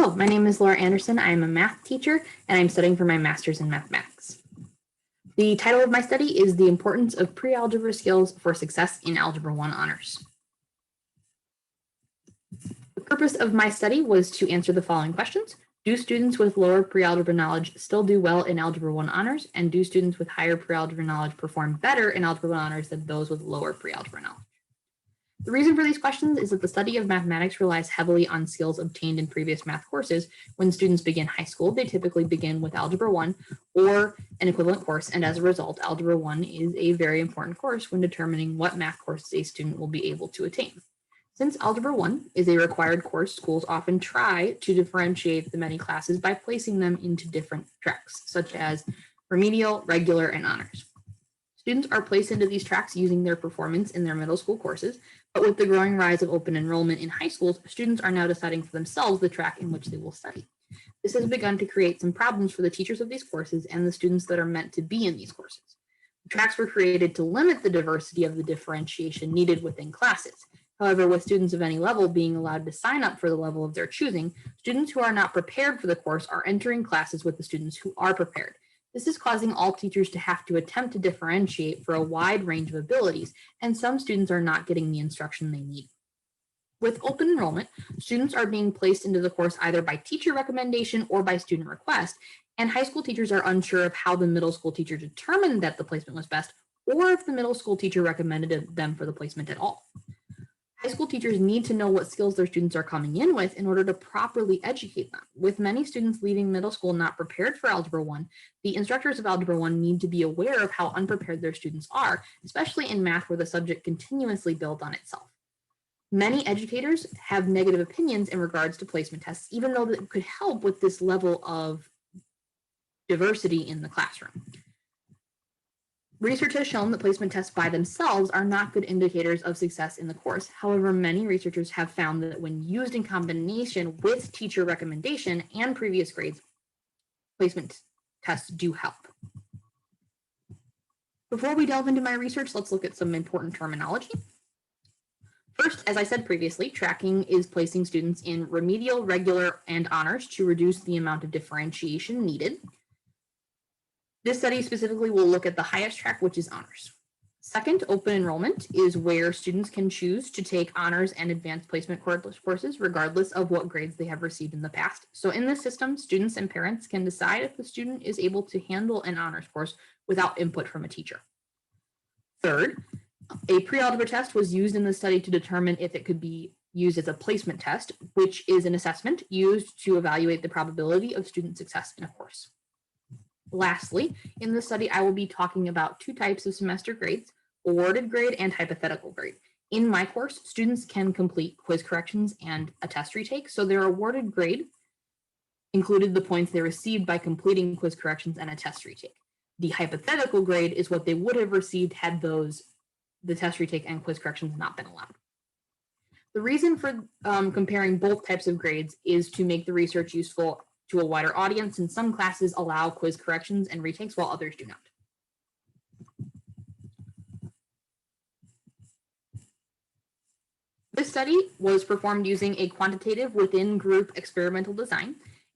Hello, my name is Laura Anderson. I am a math teacher and I'm studying for my master's in mathematics. The title of my study is The Importance of Pre-Algebra Skills for Success in Algebra 1 Honors. The purpose of my study was to answer the following questions. Do students with lower pre-algebra knowledge still do well in Algebra 1 Honors? And do students with higher pre-algebra knowledge perform better in Algebra 1 Honors than those with lower pre-algebra knowledge? The reason for these questions is that the study of mathematics relies heavily on skills obtained in previous math courses. When students begin high school, they typically begin with Algebra 1 or an equivalent course, and as a result, Algebra 1 is a very important course when determining what math courses a student will be able to attain. Since Algebra 1 is a required course, schools often try to differentiate the many classes by placing them into different tracks, such as remedial, regular, and honors. Students are placed into these tracks using their performance in their middle school courses, but with the growing rise of open enrollment in high schools, students are now deciding for themselves the track in which they will study. This has begun to create some problems for the teachers of these courses and the students that are meant to be in these courses. The tracks were created to limit the diversity of the differentiation needed within classes. However, with students of any level being allowed to sign up for the level of their choosing, students who are not prepared for the course are entering classes with the students who are prepared. This is causing all teachers to have to attempt to differentiate for a wide range of abilities, and some students are not getting the instruction they need. With open enrollment, students are being placed into the course either by teacher recommendation or by student request, and high school teachers are unsure of how the middle school teacher determined that the placement was best, or if the middle school teacher recommended them for the placement at all. High school teachers need to know what skills their students are coming in with in order to properly educate them. With many students leaving middle school not prepared for Algebra 1, the instructors of Algebra 1 need to be aware of how unprepared their students are, especially in math where the subject continuously builds on itself. Many educators have negative opinions in regards to placement tests, even though that could help with this level of diversity in the classroom. Research has shown that placement tests by themselves are not good indicators of success in the course. However, many researchers have found that when used in combination with teacher recommendation and previous grades, placement tests do help. Before we delve into my research, let's look at some important terminology. First, as I said previously, tracking is placing students in remedial, regular, and honors to reduce the amount of differentiation needed. This study specifically will look at the highest track, which is honors. Second, open enrollment is where students can choose to take honors and advanced placement courses regardless of what grades they have received in the past. So in this system, students and parents can decide if the student is able to handle an honors course without input from a teacher. Third, a pre-algebra test was used in the study to determine if it could be used as a placement test, which is an assessment used to evaluate the probability of student success in a course. Lastly, in this study, I will be talking about two types of semester grades, awarded grade and hypothetical grade. In my course, students can complete quiz corrections and a test retake, so their awarded grade included the points they received by completing quiz corrections and a test retake. The hypothetical grade is what they would have received had the test retake and quiz corrections not been allowed. The reason for comparing both types of grades is to make the research useful to a wider audience, and some classes allow quiz corrections and retakes while others do not. This study was performed using a quantitative within-group experimental design.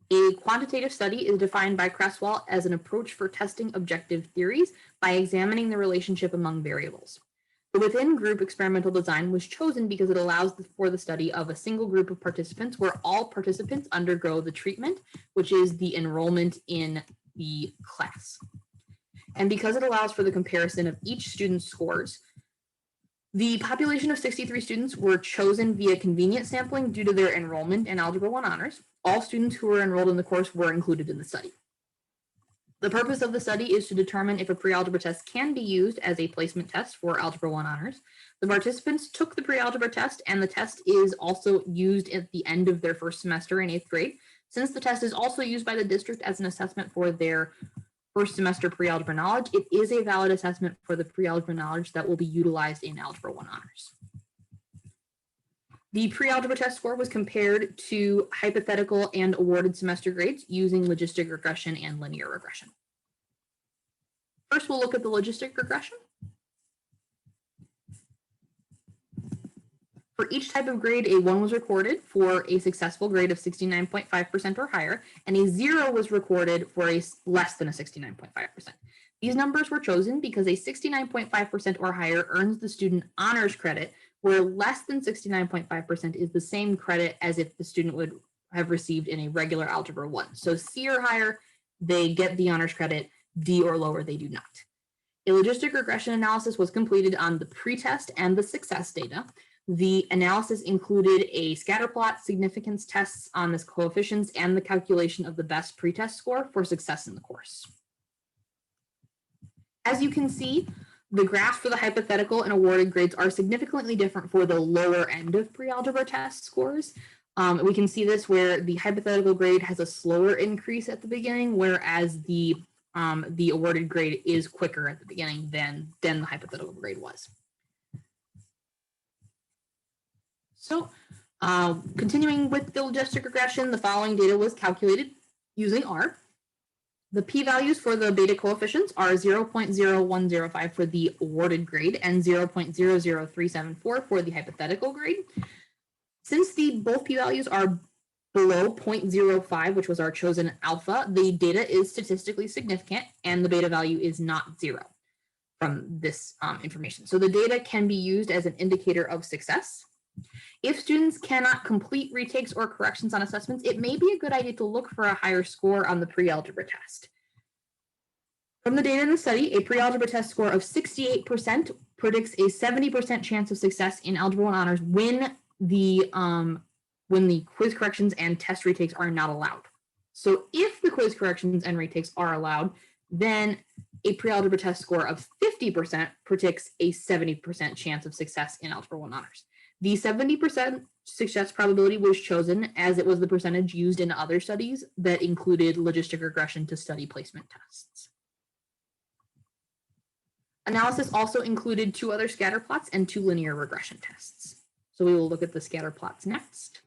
A quantitative study is defined by Cresswell as an approach for testing objective theories by examining the relationship among variables. The within-group experimental design was chosen because it allows for the study of a single group of participants where all participants undergo the treatment, which is the enrollment in the class. And because it allows for the comparison of each student's scores, the population of 63 students were chosen via convenient sampling due to their enrollment in Algebra 1 Honors. All students who were enrolled in the course were included in the study. The purpose of the study is to determine if a pre-algebra test can be used as a placement test for Algebra 1 Honors. The participants took the pre-algebra test, and the test is also used at the end of their first semester in 8th grade. Since the test is also used by the district as an assessment for their first semester pre-algebra knowledge, it is a valid assessment for the pre-algebra knowledge that will be utilized in Algebra 1 Honors. The pre-algebra test score was compared to hypothetical and awarded semester grades using logistic regression and linear regression. First, we'll look at the logistic regression. For each type of grade, a 1 was recorded for a successful grade of 69.5% or higher, and a 0 was recorded for a less than a 69.5%. These numbers were chosen because a 69.5% or higher earns the student honors credit, where less than 69.5% is the same credit as if the student would have received in a regular Algebra 1. So C or higher, they get the honors credit. D or lower, they do not. A logistic regression analysis was completed on the pretest and the success data. The analysis included a scatter plot, significance tests on the coefficients, and the calculation of the best pretest score for success in the course. As you can see, the graphs for the hypothetical and awarded grades are significantly different for the lower end of pre-algebra test scores. We can see this where the hypothetical grade has a slower increase at the beginning, whereas the awarded grade is quicker at the beginning than the hypothetical grade was. So continuing with the logistic regression, the following data was calculated using R. The p-values for the beta coefficients are 0.0105 for the awarded grade and 0.00374 for the hypothetical grade. Since both p-values are below 0.05, which was our chosen alpha, the data is statistically significant and the beta value is not 0 from this information. So the data can be used as an indicator of success. If students cannot complete retakes or corrections on assessments, it may be a good idea to look for a higher score on the pre-algebra test. From the data in the study, a pre-algebra test score of 68% predicts a 70% chance of success in Algebra 1 honors when the quiz corrections and test retakes are not allowed. So if the quiz corrections and retakes are allowed, then a pre-algebra test score of 50% predicts a 70% chance of success in Algebra 1 honors. The 70% success probability was chosen as it was the percentage used in other studies that included logistic regression to study placement tests. Analysis also included 2 other scatter plots and 2 linear regression tests. So we will look at the scatter plots next.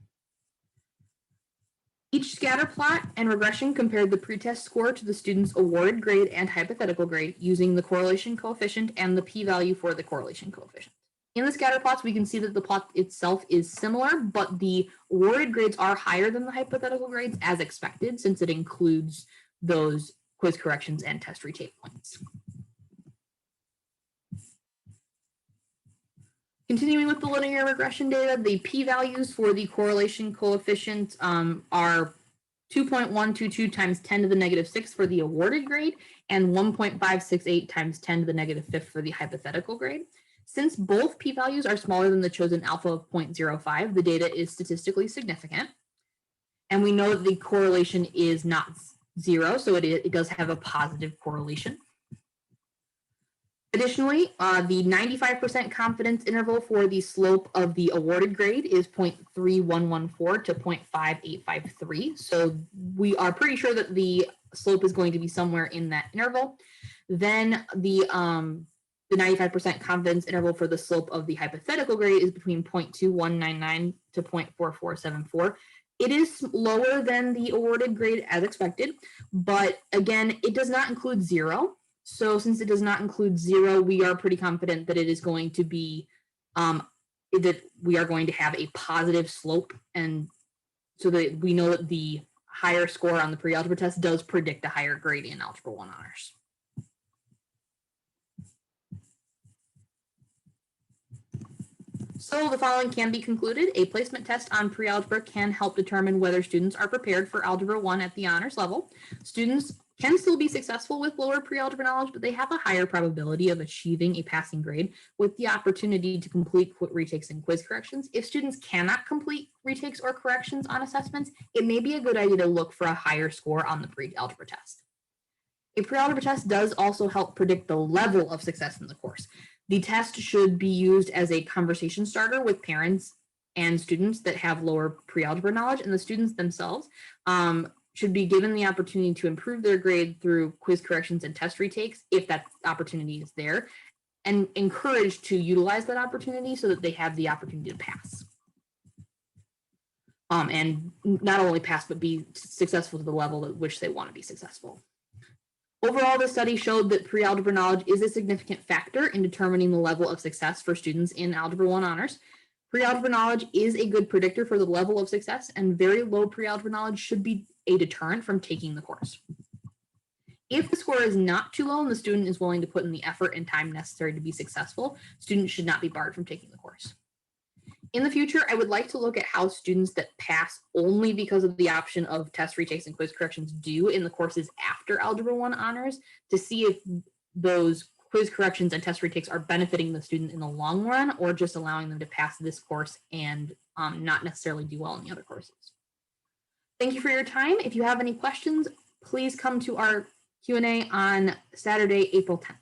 Each scatter plot and regression compared the pretest score to the student's awarded grade and hypothetical grade using the correlation coefficient and the p-value for the correlation coefficient. In the scatter plots, we can see that the plot itself is similar, but the awarded grades are higher than the hypothetical grades as expected, since it includes those quiz corrections and test retake points. Continuing with the linear regression data, the p-values for the correlation coefficient are 2.122 times 10 to the negative 6 for the awarded grade and 1.568 times 10 to the negative 5th for the hypothetical grade. Since both p-values are smaller than the chosen alpha of 0.05, the data is statistically significant. And we know that the correlation is not 0, so it does have a positive correlation. Additionally, the 95% confidence interval for the slope of the awarded grade is 0.3114 to 0.5853. So we are pretty sure that the slope is going to be somewhere in that interval. Then the 95% confidence interval for the slope of the hypothetical grade is between 0.2199 to 0.4474. It is lower than the awarded grade as expected, but again, it does not include 0. So since it does not include 0, we are pretty confident that it is going to be, that we are going to have a positive slope. And so that we know that the higher score on the pre-algebra test does predict a higher grade in Algebra 1 honors. So the following can be concluded. A placement test on pre-algebra can help determine whether students are prepared for Algebra 1 at the honors level. Students can still be successful with lower pre-algebra knowledge, but they have a higher probability of achieving a passing grade with the opportunity to complete retakes and quiz corrections. If students cannot complete retakes or corrections on assessments, it may be a good idea to look for a higher score on the pre-algebra test. A pre-algebra test does also help predict the level of success in the course. The test should be used as a conversation starter with parents and students that have lower pre-algebra knowledge, and the students themselves should be given the opportunity to improve their grade through quiz corrections and test retakes if that opportunity is there, and encouraged to utilize that opportunity so that they have the opportunity to pass. And not only pass, but be successful to the level at which they want to be successful. Overall, the study showed that pre-algebra knowledge is a significant factor in determining the level of success for students in Algebra 1 honors. Pre-algebra knowledge is a good predictor for the level of success, and very low pre-algebra knowledge should be a deterrent from taking the course. If the score is not too low and the student is willing to put in the effort and time necessary to be successful, students should not be barred from taking the course. In the future, I would like to look at how students that pass only because of the option of test retakes and quiz corrections do in the courses after Algebra 1 honors to see if those quiz corrections and test retakes are benefiting the student in the long run or just allowing them to pass this course and not necessarily do well in the other courses. Thank you for your time. If you have any questions, please come to our Q&A on Saturday, April 10th.